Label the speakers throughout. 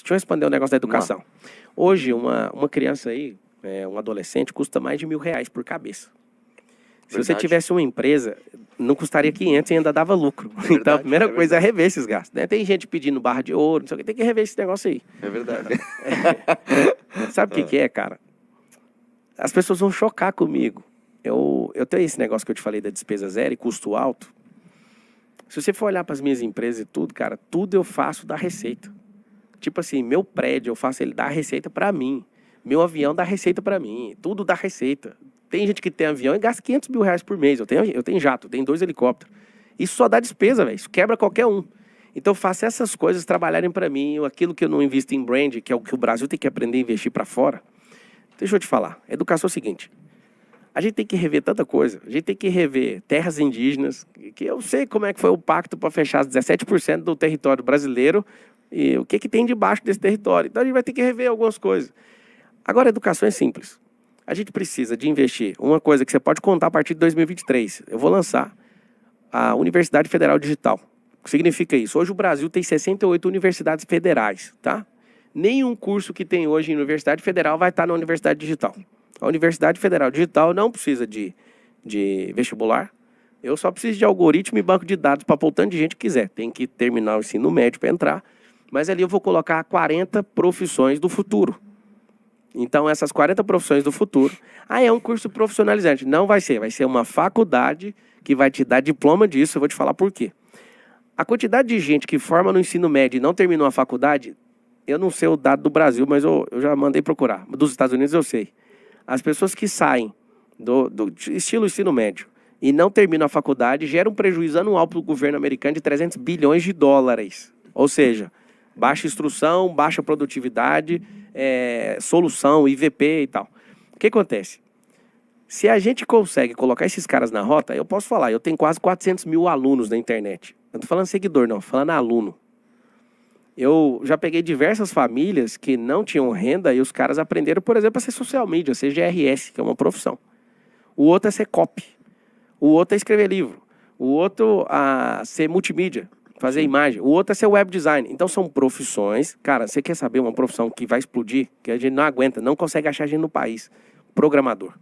Speaker 1: Deixa eu responder o negócio da educação. Hoje, uma criança aí, um adolescente, custa mais de R$1.000 por cabeça. Se você tivesse uma empresa, não custaria 500 e ainda dava lucro.
Speaker 2: Verdade,
Speaker 1: então, a primeira coisa é rever esses gastos. Né? Tem gente pedindo barra de ouro, não sei o que, tem que rever esse negócio aí.
Speaker 2: É verdade.
Speaker 1: Sabe o que é, cara? As pessoas vão chocar comigo. Eu tenho esse negócio que eu te falei da despesa zero e custo alto. Se você for olhar para as minhas empresas e tudo, cara, tudo eu faço da receita. Tipo assim, meu prédio eu faço ele dar receita para mim. Meu avião dá receita para mim. Tudo dá receita. Tem gente que tem avião e gasta R$500 mil por mês. Eu tenho jato, eu tenho 2 helicópteros. Isso só dá despesa, velho. Isso quebra qualquer um. Então, eu faço essas coisas trabalharem para mim. Aquilo que eu não invisto em brand, que é o que o Brasil tem que aprender a investir para fora. Deixa eu te falar. Educação é o seguinte. A gente tem que rever tanta coisa. A gente tem que rever terras indígenas. Que eu sei como é que foi o pacto para fechar 17% do território brasileiro. E o que tem debaixo desse território. Então, a gente vai ter que rever algumas coisas. Agora, a educação é simples. A gente precisa de investir. Uma coisa que você pode contar a partir de 2023. Eu vou lançar a Universidade Federal Digital. O que significa isso? Hoje o Brasil tem 68 universidades federais, tá? Nenhum curso que tem hoje em Universidade Federal vai estar na Universidade Digital. A Universidade Federal Digital não precisa de vestibular. Eu só preciso de algoritmo e banco de dados para pôr o tanto de gente que quiser. Tem que terminar o ensino médio para entrar. Mas ali eu vou colocar 40 profissões do futuro. Então, essas 40 profissões do futuro... é um curso profissionalizante. Não vai ser. Vai ser uma faculdade que vai te dar diploma disso. Eu vou te falar por quê. A quantidade de gente que forma no ensino médio e não terminou a faculdade... Eu não sei o dado do Brasil, mas eu já mandei procurar. Dos Estados Unidos eu sei. As pessoas que saem do estilo ensino médio e não terminam a faculdade geram um prejuízo anual para o governo americano de $300 bilhões. Ou seja, baixa instrução, baixa produtividade, solução, IVP e tal. O que acontece? Se a gente consegue colocar esses caras na rota, eu posso falar, eu tenho quase 400 mil alunos na internet. Eu não tô falando seguidor, não, tô falando aluno. Eu já peguei diversas famílias que não tinham renda e os caras aprenderam, por exemplo, a ser social media, a ser GRS, que é uma profissão. O outro é ser copy. O outro é escrever livro. O outro a ser multimídia, fazer imagem. O outro é ser web design. Então são profissões. Cara, você quer saber uma profissão que vai explodir? Que a gente não aguenta, não consegue achar gente no país. Programador.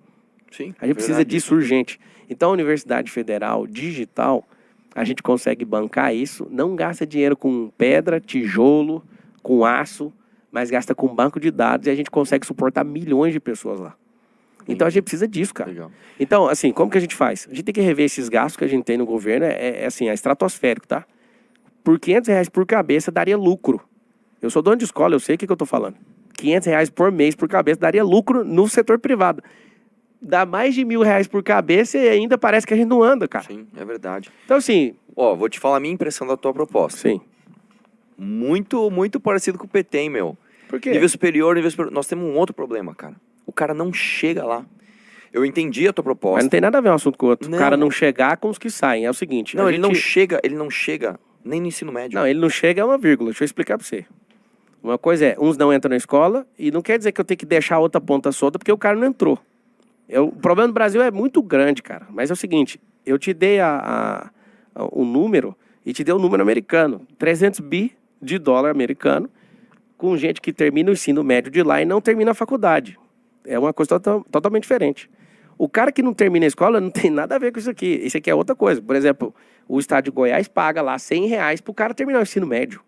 Speaker 2: Sim,
Speaker 1: a gente precisa disso urgente. Então a Universidade Federal Digital... A gente consegue bancar isso, não gasta dinheiro com pedra, tijolo, com aço, mas gasta com banco de dados e a gente consegue suportar milhões de pessoas lá. Então a gente precisa disso, cara.
Speaker 2: Legal.
Speaker 1: Então, assim, como que a gente faz? A gente tem que rever esses gastos que a gente tem no governo, é estratosférico, tá? Por R$500 por cabeça daria lucro. Eu sou dono de escola, eu sei o que eu tô falando. R$500 por mês por cabeça daria lucro no setor privado. Dá mais de R$1.000 por cabeça e ainda parece que a gente não anda, cara.
Speaker 2: Sim, é verdade.
Speaker 1: Então, assim...
Speaker 2: vou te falar a minha impressão da tua proposta.
Speaker 1: Sim.
Speaker 2: Muito, muito parecido com o PT, hein, meu?
Speaker 1: Por quê?
Speaker 2: Nível superior. Nós temos um outro problema, cara. O cara não chega lá. Eu entendi a tua proposta.
Speaker 1: Mas não tem nada a ver um assunto com o outro.
Speaker 2: Não.
Speaker 1: O cara não chegar com os que saem. É o seguinte...
Speaker 2: Não, ele não chega nem no ensino médio.
Speaker 1: Não, ele não chega é uma vírgula. Deixa eu explicar pra você. Uma coisa é, uns não entram na escola e não quer dizer que eu tenho que deixar a outra ponta solta porque o cara não entrou. O problema do Brasil é muito grande, cara. Mas é o seguinte, eu te dei o número e te dei o número americano. 300 bi de dólar americano com gente que termina o ensino médio de lá e não termina a faculdade. É uma coisa totalmente diferente. O cara que não termina a escola não tem nada a ver com isso aqui. Isso aqui é outra coisa. Por exemplo, o estado de Goiás paga lá R$100 pro cara terminar o ensino médio.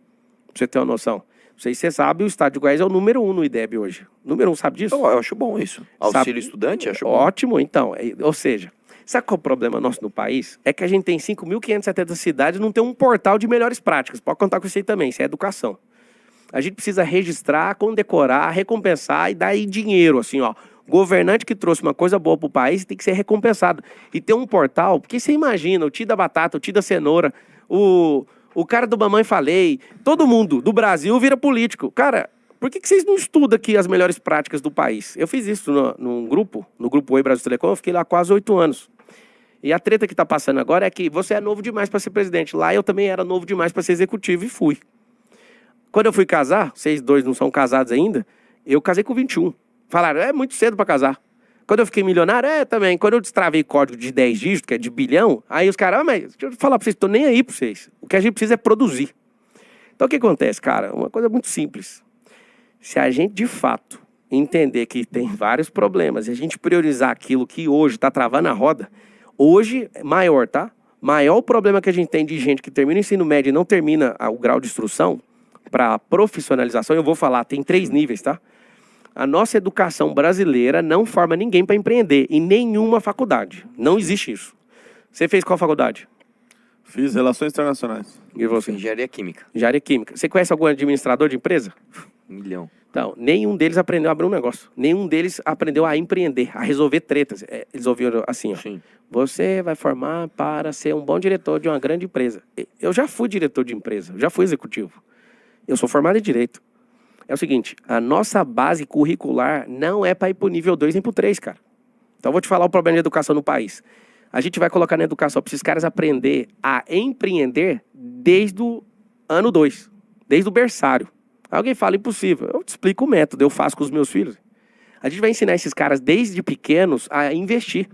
Speaker 1: Pra você ter uma noção. Não sei se você sabe, o estado de Goiás é o número 1 no IDEB hoje. Número 1, sabe disso?
Speaker 2: Eu acho bom isso. Auxílio estudante, acho bom.
Speaker 1: Ótimo, então. Ou seja, sabe qual é o problema nosso no país? É que a gente tem 5.570 cidades e não tem um portal de melhores práticas. Pode contar com isso aí também, isso é educação. A gente precisa registrar, condecorar, recompensar e dar aí dinheiro, assim, ó. Governante que trouxe uma coisa boa pro país tem que ser recompensado. E ter um portal, porque você imagina, o tio da batata, o tio da cenoura, o cara do Mamãe Falei, todo mundo do Brasil vira político. Cara, por que vocês não estudam aqui as melhores práticas do país? Eu fiz isso no grupo Oi Brasil Telecom, eu fiquei lá quase 8 anos. E a treta que tá passando agora é que você é novo demais para ser presidente. Lá eu também era novo demais para ser executivo e fui. Quando eu fui casar, vocês dois não são casados ainda, eu casei com 21. Falaram, é muito cedo para casar. Quando eu fiquei milionário, também. Quando eu destravei código de 10 dígitos, que é de bilhão, aí os caras, mas deixa eu falar pra vocês, tô nem aí pra vocês. O que a gente precisa é produzir. Então o que acontece, cara? Uma coisa muito simples. Se a gente, de fato, entender que tem vários problemas e a gente priorizar aquilo que hoje está travando a roda, hoje é maior, tá? Maior problema que a gente tem de gente que termina o ensino médio e não termina o grau de instrução para profissionalização, eu vou falar, tem 3 níveis, tá? A nossa educação brasileira não forma ninguém para empreender em nenhuma faculdade. Não existe isso. Você fez qual faculdade?
Speaker 3: Fiz Relações Internacionais.
Speaker 1: E você?
Speaker 2: Engenharia química.
Speaker 1: Engenharia química. Você conhece algum administrador de empresa?
Speaker 2: 1 milhão.
Speaker 1: Então, nenhum deles aprendeu a abrir um negócio. Nenhum deles aprendeu a empreender, a resolver tretas. Eles ouviram assim, ó.
Speaker 2: Sim.
Speaker 1: Você vai formar para ser um bom diretor de uma grande empresa. Eu já fui diretor de empresa, já fui executivo. Eu sou formado em Direito. É o seguinte, a nossa base curricular não é para ir para o nível 2 nem para o 3, cara. Então, eu vou te falar o problema de educação no país. A gente vai colocar na educação para esses caras aprender a empreender desde o ano 2, desde o berçário. Alguém fala impossível. Eu te explico o método, eu faço com os meus filhos. A gente vai ensinar esses caras desde pequenos a investir.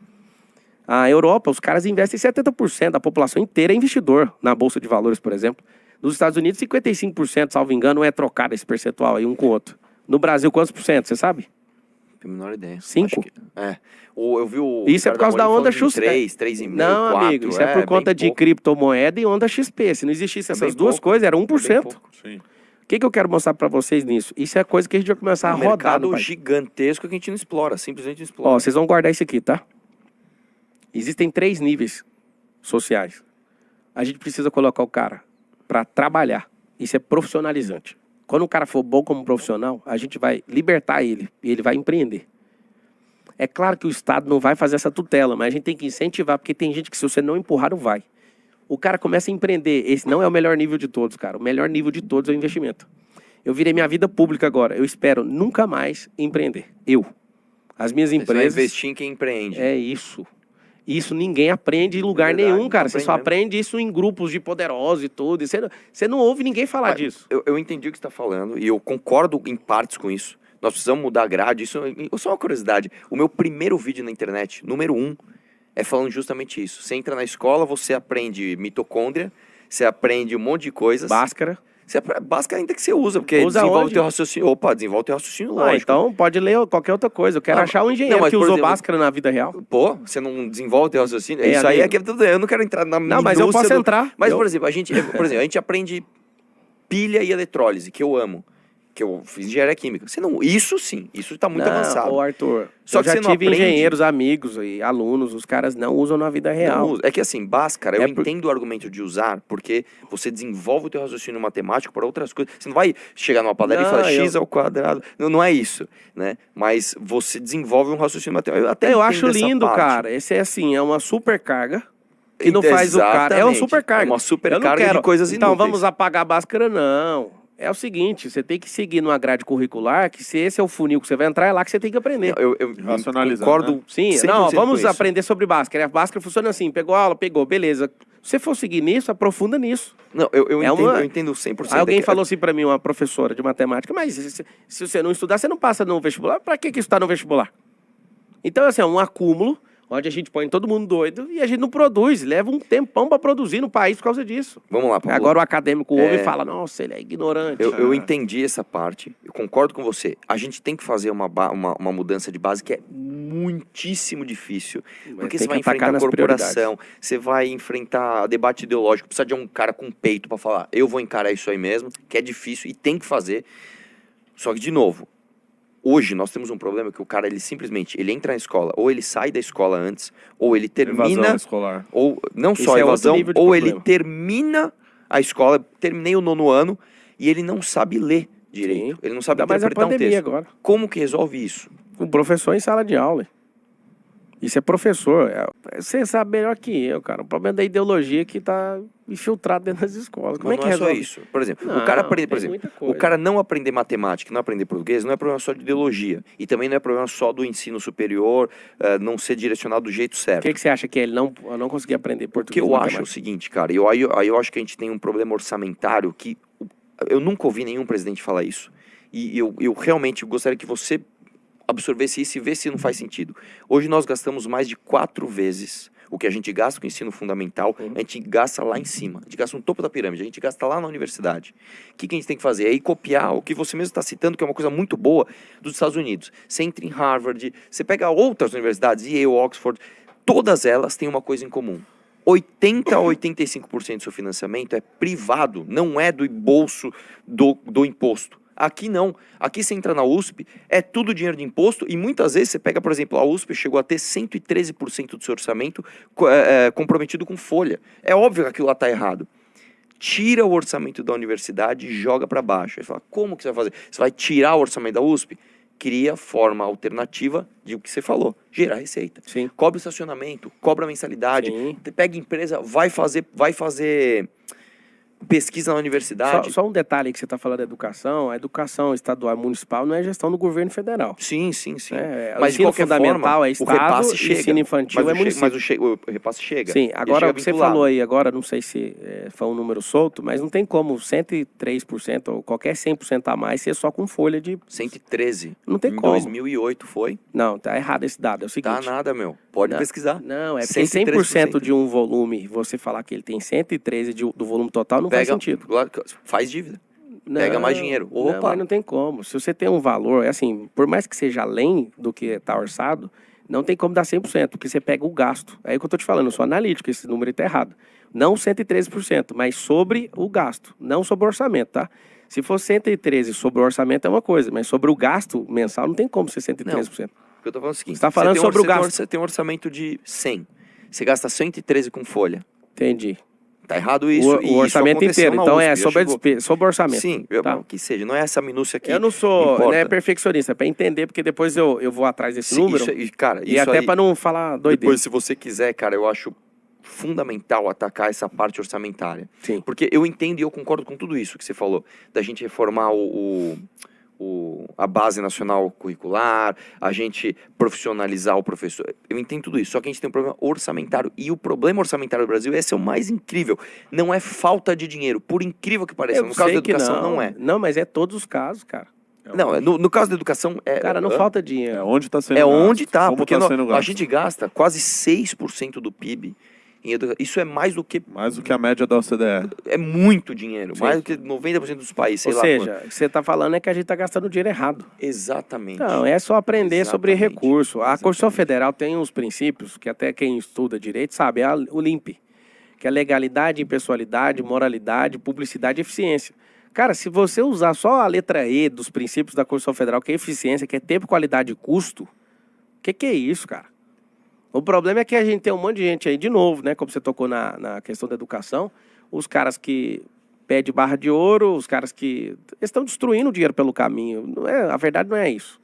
Speaker 1: A Europa, os caras investem 70% da população inteira é investidor na Bolsa de Valores, por exemplo. Nos Estados Unidos, 55%, salvo engano, é trocado esse percentual aí um com o outro. No Brasil, quantos por cento, você sabe?
Speaker 2: Tenho a menor ideia.
Speaker 1: 5?
Speaker 2: Eu vi o
Speaker 1: Isso é por causa da onda XP.
Speaker 2: 3, 3,5,
Speaker 1: Não,
Speaker 2: 4.
Speaker 1: amigo, isso é por conta de criptomoeda e onda XP. Se não existisse essas duas coisas, era 1%.
Speaker 3: Sim.
Speaker 1: O que eu quero mostrar pra vocês nisso? Isso é coisa que a gente vai começar a rodar no
Speaker 2: mercado
Speaker 1: país.
Speaker 2: gigantesco que a gente não explora, simplesmente não explora.
Speaker 1: Ó, vocês vão guardar isso aqui, tá? Existem 3 níveis sociais. A gente precisa colocar o cara pra trabalhar. Isso é profissionalizante. Quando o cara for bom como profissional, a gente vai libertar ele e ele vai empreender. É claro que o Estado não vai fazer essa tutela, mas a gente tem que incentivar, porque tem gente que se você não empurrar, não vai. O cara começa a empreender. Esse não é o melhor nível de todos, cara. O melhor nível de todos é o investimento. Eu virei minha vida pública agora. Eu espero nunca mais empreender. As minhas
Speaker 2: Você vai
Speaker 1: empresas...
Speaker 2: investir em quem empreende.
Speaker 1: É isso. Isso ninguém aprende em lugar
Speaker 2: verdade,
Speaker 1: nenhum,
Speaker 2: não
Speaker 1: cara. Você
Speaker 2: aprende
Speaker 1: só
Speaker 2: mesmo.
Speaker 1: aprende isso em grupos de poderosos e tudo. E você não ouve ninguém falar disso.
Speaker 2: Eu entendi o que você está falando e eu concordo em partes com isso. Nós precisamos mudar a grade. Isso é só uma curiosidade. O meu primeiro vídeo na internet, número 1, é falando justamente isso. Você entra na escola, você aprende mitocôndria, você aprende um monte de coisas.
Speaker 1: Bhaskara.
Speaker 2: Básica ainda que você usa, porque
Speaker 1: Usa
Speaker 2: desenvolve
Speaker 1: onde?
Speaker 2: teu raciocínio. Opa, desenvolve teu raciocínio lógico.
Speaker 1: Então pode ler qualquer outra coisa. Eu quero achar um engenheiro
Speaker 2: não, mas,
Speaker 1: que
Speaker 2: por
Speaker 1: usou
Speaker 2: exemplo,
Speaker 1: Bhaskara na vida real.
Speaker 2: Pô, você não desenvolve teu raciocínio?
Speaker 1: É,
Speaker 2: Isso aí
Speaker 1: amigo.
Speaker 2: é que eu não quero entrar na
Speaker 1: Não, mas eu posso entrar.
Speaker 2: Mas, por exemplo, a gente aprende pilha e eletrólise, que eu amo. Que eu fiz engenharia química. Isso sim, isso tá muito avançado.
Speaker 1: Ô, Arthur,
Speaker 2: Só
Speaker 1: eu
Speaker 2: que
Speaker 1: já
Speaker 2: você não
Speaker 1: tive
Speaker 2: aprende.
Speaker 1: engenheiros, amigos e alunos, os caras não usam na vida real.
Speaker 2: Não usa. É que assim, Bhaskara, eu
Speaker 1: É por-
Speaker 2: entendo o argumento de usar, porque você desenvolve o teu raciocínio matemático para outras coisas. Você não vai chegar numa padaria e
Speaker 1: Não,
Speaker 2: falar x ao quadrado. Não é isso, né? Mas você desenvolve um raciocínio matemático.
Speaker 1: Eu
Speaker 2: entendo
Speaker 1: acho
Speaker 2: essa
Speaker 1: lindo,
Speaker 2: parte.
Speaker 1: cara. Esse é assim, é uma supercarga que não faz o cara. É uma
Speaker 2: Exatamente.
Speaker 1: supercarga.
Speaker 2: É uma
Speaker 1: Eu não
Speaker 2: supercarga
Speaker 1: quero.
Speaker 2: de coisas
Speaker 1: Então
Speaker 2: inúteis.
Speaker 1: vamos apagar a Bhaskara, não. É o seguinte, você tem que seguir numa grade curricular, que se esse é o funil que você vai entrar, é lá que você tem que aprender.
Speaker 2: Eu
Speaker 3: Racionalizar,
Speaker 2: concordo.
Speaker 3: né?
Speaker 1: Sim,
Speaker 2: 100%
Speaker 1: não,
Speaker 2: com
Speaker 1: vamos
Speaker 2: isso.
Speaker 1: aprender sobre Bhaskara. A Bhaskara funciona assim, pegou a aula, pegou, beleza. Se você for seguir nisso, aprofunda nisso.
Speaker 2: Não, eu
Speaker 1: É
Speaker 2: entendo,
Speaker 1: uma-
Speaker 2: eu entendo 100%.
Speaker 1: Aí alguém
Speaker 2: É que-
Speaker 1: falou assim pra mim, uma professora de matemática, mas se você não estudar, você não passa no vestibular. Pra que estudar no vestibular? Então, assim, é um acúmulo, onde a gente põe todo mundo doido e a gente não produz. Leva um tempão pra produzir no país por causa disso.
Speaker 2: Vamos lá, Pablo.
Speaker 1: Agora o acadêmico ouve e fala, nossa, ele é ignorante.
Speaker 2: Eu entendi essa parte, eu concordo com você. A gente tem que fazer uma mudança de base que é muitíssimo difícil. Porque
Speaker 1: tem
Speaker 2: você vai
Speaker 1: que atacar
Speaker 2: enfrentar a
Speaker 1: nas
Speaker 2: corporação, você vai enfrentar debate ideológico, precisa de um cara com peito pra falar, eu vou encarar isso aí mesmo, que é difícil e tem que fazer. Só que, de novo, hoje nós temos um problema que o cara, ele simplesmente, ele entra na escola, ou ele sai da escola antes, ou ele termina,
Speaker 3: Evasão escolar.
Speaker 2: ou não
Speaker 1: Isso
Speaker 2: só
Speaker 1: é outro
Speaker 2: evasão,
Speaker 1: nível de
Speaker 2: ou
Speaker 1: problema.
Speaker 2: ele termina a escola, terminei o 9º ano, e ele não sabe ler direito.
Speaker 1: Sim.
Speaker 2: Ele não sabe
Speaker 1: Ainda mais a
Speaker 2: interpretar um
Speaker 1: pandemia
Speaker 2: texto.
Speaker 1: agora.
Speaker 2: Como que resolve isso?
Speaker 1: O professor em sala de aula. Isso é professor. Você sabe melhor que eu, cara. O problema da ideologia é que tá infiltrado dentro das escolas. Como
Speaker 2: Mas
Speaker 1: é que
Speaker 2: não é só
Speaker 1: resolve?
Speaker 2: isso. Por exemplo,
Speaker 1: Não,
Speaker 2: o cara aprender, por
Speaker 1: tem
Speaker 2: exemplo,
Speaker 1: muita coisa.
Speaker 2: o cara não aprender matemática, não aprender português, não é problema só de ideologia. E também não é problema só do ensino superior, não ser direcionado do jeito
Speaker 1: Por
Speaker 2: certo.
Speaker 1: que você acha que ele não conseguir aprender
Speaker 2: Porque
Speaker 1: português?
Speaker 2: eu
Speaker 1: e
Speaker 2: acho o
Speaker 1: matemática?
Speaker 2: seguinte, cara, aí eu acho que a gente tem um problema orçamentário que eu nunca ouvi nenhum presidente falar isso. E eu realmente gostaria que você absorvesse isso e ver se não faz sentido. Hoje nós gastamos mais de 4 vezes o que a gente gasta com o ensino fundamental, a gente gasta lá em cima, a gente gasta no topo da pirâmide, a gente gasta lá na universidade. O que a gente tem que fazer? É ir copiar o que você mesmo está citando, que é uma coisa muito boa dos Estados Unidos. Você entra em Harvard, você pega outras universidades, Yale, Oxford, todas elas têm uma coisa em comum. 80% a 85% do seu financiamento é privado, não é do bolso do imposto. Aqui não. Aqui você entra na USP, é tudo dinheiro de imposto e muitas vezes você pega, por exemplo, a USP chegou a ter 113% do seu orçamento comprometido com folha. É óbvio que aquilo lá está errado. Tira o orçamento da universidade e joga para baixo. Aí fala, como que você vai fazer? Você vai tirar o orçamento da USP? Cria forma alternativa de o que você falou, gerar receita.
Speaker 1: Sim.
Speaker 2: Cobra estacionamento, cobra mensalidade,
Speaker 1: Sim.
Speaker 2: pega empresa, vai fazer pesquisa na universidade.
Speaker 1: Só um detalhe que você está falando da educação. A educação estadual e municipal não é gestão do governo federal.
Speaker 2: Sim.
Speaker 1: O
Speaker 2: Mas de
Speaker 1: ensino
Speaker 2: qualquer
Speaker 1: fundamental
Speaker 2: forma,
Speaker 1: é
Speaker 2: o
Speaker 1: Estado,
Speaker 2: repasse chega.
Speaker 1: ensino infantil
Speaker 2: mas
Speaker 1: é município.
Speaker 2: o repasse chega.
Speaker 1: Sim,
Speaker 2: E
Speaker 1: agora
Speaker 2: chega
Speaker 1: o que você
Speaker 2: vinculado.
Speaker 1: falou aí, agora não sei se foi um número solto, mas não tem como 103% ou qualquer 100% a mais ser só com folha de...
Speaker 2: 113.
Speaker 1: Não tem
Speaker 2: em
Speaker 1: como.
Speaker 2: 2008 foi.
Speaker 1: Não, tá errado esse dado, é o seguinte...
Speaker 2: Tá nada, meu. Pode
Speaker 1: Não,
Speaker 2: pesquisar.
Speaker 1: Não, é porque
Speaker 2: 113%.
Speaker 1: 100% de um volume, você falar que ele tem 113 do volume total, não faz sentido.
Speaker 2: Faz dívida.
Speaker 1: Não,
Speaker 2: Pega mais dinheiro.
Speaker 1: Não,
Speaker 2: Opa.
Speaker 1: mas não tem como. Se você tem um valor, é assim, por mais que seja além do que está orçado, não tem como dar 100%, porque você pega o gasto. É o que eu estou te falando, eu sou analítico, esse número está errado. Não 113%, mas sobre o gasto, não sobre o orçamento, tá? Se for 113 sobre o orçamento é uma coisa, mas sobre o gasto mensal não tem como ser 113%.
Speaker 2: Eu tô falando o seguinte,
Speaker 1: Você tá falando
Speaker 2: tem
Speaker 1: sobre o gasto.
Speaker 2: Você tem um orçamento de 100. Você gasta 113 com folha.
Speaker 1: Entendi.
Speaker 2: Tá errado isso.
Speaker 1: O orçamento inteiro. Então é sobre, sobre o orçamento.
Speaker 2: Sim,
Speaker 1: tá?
Speaker 2: que seja. Não é essa minúcia aqui.
Speaker 1: Eu não sou
Speaker 2: importa.
Speaker 1: Perfeccionista, é para entender, porque depois eu vou atrás desse número.
Speaker 2: Cara,
Speaker 1: e
Speaker 2: isso
Speaker 1: até
Speaker 2: aí,
Speaker 1: para não falar doideira.
Speaker 2: depois, se você quiser, cara, eu acho fundamental atacar essa parte orçamentária.
Speaker 1: Sim.
Speaker 2: Porque eu entendo e eu concordo com tudo isso que você falou, da gente reformar a base nacional curricular, a gente profissionalizar o professor. Eu entendo tudo isso, só que a gente tem um problema orçamentário. E o problema orçamentário do Brasil, esse é o mais incrível. Não é falta de dinheiro, por incrível que pareça. No caso da educação, não é.
Speaker 1: Não, mas é todos os casos, cara.
Speaker 2: Não, no caso da educação...
Speaker 1: Cara, não falta dinheiro.
Speaker 3: É onde está sendo
Speaker 2: É
Speaker 3: gasto.
Speaker 2: onde tá,
Speaker 3: Como
Speaker 2: porque
Speaker 3: tá sendo
Speaker 2: a
Speaker 3: gasto.
Speaker 2: gente gasta quase 6% do PIB em educação. Isso é mais do que...
Speaker 3: Mais do que a média da OCDE.
Speaker 2: É muito dinheiro,
Speaker 1: Sim.
Speaker 2: mais do que 90% dos países, sei
Speaker 1: Ou
Speaker 2: lá.
Speaker 1: seja, o que você está falando é que a gente está gastando dinheiro errado.
Speaker 2: Exatamente.
Speaker 1: Não, é só aprender sobre
Speaker 2: Exatamente.
Speaker 1: recurso. A Constituição
Speaker 2: Exatamente.
Speaker 1: Federal tem uns princípios que até quem estuda direito sabe, é o LIMP, que é legalidade, impessoalidade, moralidade, publicidade e eficiência. Cara, se você usar só a letra E dos princípios da Constituição Federal, que é eficiência, que é tempo, qualidade e custo, o que é isso, cara? O problema é que a gente tem um monte de gente aí, de novo, né? Como você tocou na questão da educação, os caras que pedem barra de ouro, os caras que estão destruindo o dinheiro pelo caminho. Não é, a verdade não é isso.